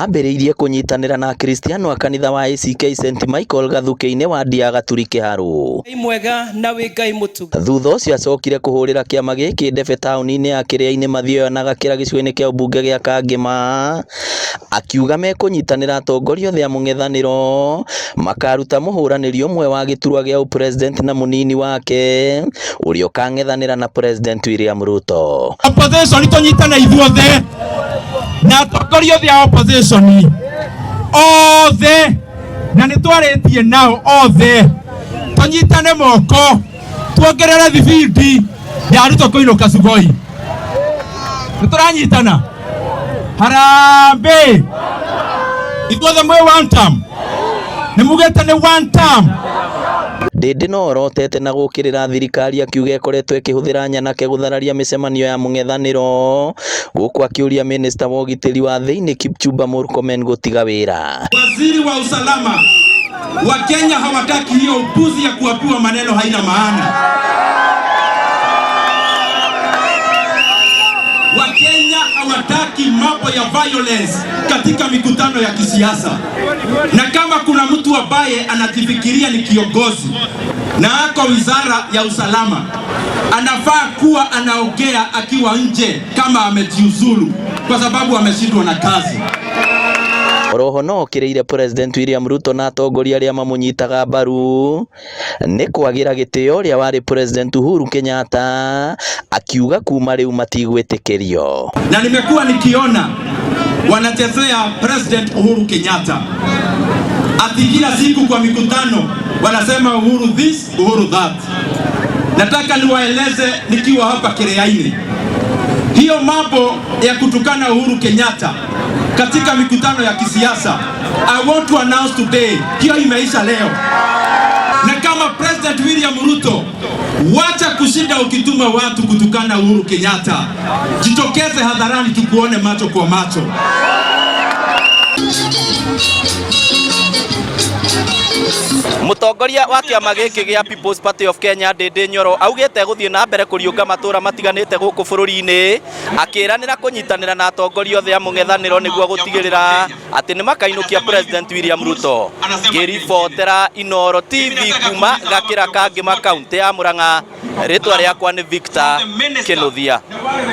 ambĩrĩirie kũnyitanĩra na Kristiano a kanitha wa ACK St Michael gathuke-inĩ wa Ndiaga Turi Kĩharũ. Mwega na wĩ Ngai mũtugi. Thutha ũcio acokire kũhũrĩra kĩama gĩkĩ ndebe taũni-inĩ ya Kĩrĩa-inĩ Mathioya na Gakĩra gĩcigo-inĩ kĩa ũmbunge gĩa Kangĩma, akiuga mekũnyitanĩra atongoria othe a mũng'ethanĩro makaruta mũhũranĩri ũmwe wa gĩturwa gĩa ũpresident na mũnini wake ũrĩa ũkang'ethanĩra na President William Ruto. Opposition tũnyitane ithuothe na atongoria othe a opposition othe na nĩ twarĩtie nao othe tũnyitane moko tuongerere thibindi ya Ruto kũinũka Sugoi. Nĩ tũranyitana harambe ithuothe mwĩ one term nĩ mugĩte nĩ one term. Ndĩndĩ no orotete na gũkĩrĩra thirikari akiuga ĩkoretwo ĩkĩhũthĩra nyanake gũthararia mĩcemanio ya mũng'ethanĩro, gũkũ akĩũria minista wa ũgitĩri wa thĩinĩ Kipchumba Murkomen gũtiga wĩra. Waziri wa usalama wa Kenya hawataki hiyo upuzi ya kuambiwa maneno haina maana. Wakenya hawataki mambo ya violence katika mikutano ya kisiasa. Na kama kuna mtu ambaye anajifikiria ni kiongozi na ako wizara ya usalama, anafaa kuwa anaongea akiwa nje kama amejiuzulu kwa sababu ameshindwa na kazi. Oroho no kĩrĩire President William Ruto na atongoria arĩa mamũnyitaga mbaru nĩ kwagĩra gĩtĩo ũrĩa warĩ President Uhuru Kenyatta, akiuga kuma rĩu matigwĩtĩkĩrio. Na nimekuwa nikiona wanachezea President Uhuru Kenyatta, ati kila siku kwa mikutano wanasema Uhuru this, Uhuru that. Nataka niwaeleze nikiwa hapa Kĩrĩa-inĩ, hiyo mambo ya kutukana Uhuru Kenyatta katika mikutano ya kisiasa, I want to announce today, hiyo imeisha leo. Na kama President William Ruto, wacha kushinda ukituma watu kutukana Uhuru Kenyatta, jitokeze hadharani tukuone macho kwa macho. Mũtongoria wa kĩama gĩkĩ gĩa People's Party of Kenya Ndĩndĩ Nyoro augĩte gũthiĩ na mbere kũriũnga matũra matiganĩte gũkũ bũrũri-inĩ, akĩĩranĩra kũnyitanĩra na atongoria othe a mũng'ethanĩro nĩguo gũtigĩrĩra atĩ nĩ makainũkia President William Ruto. Ngĩribotera Inooro TV kuma Gakĩra Kangĩma kaunti ya Murang'a, rĩtwa rĩakwa nĩ Victor Kĩnuthia.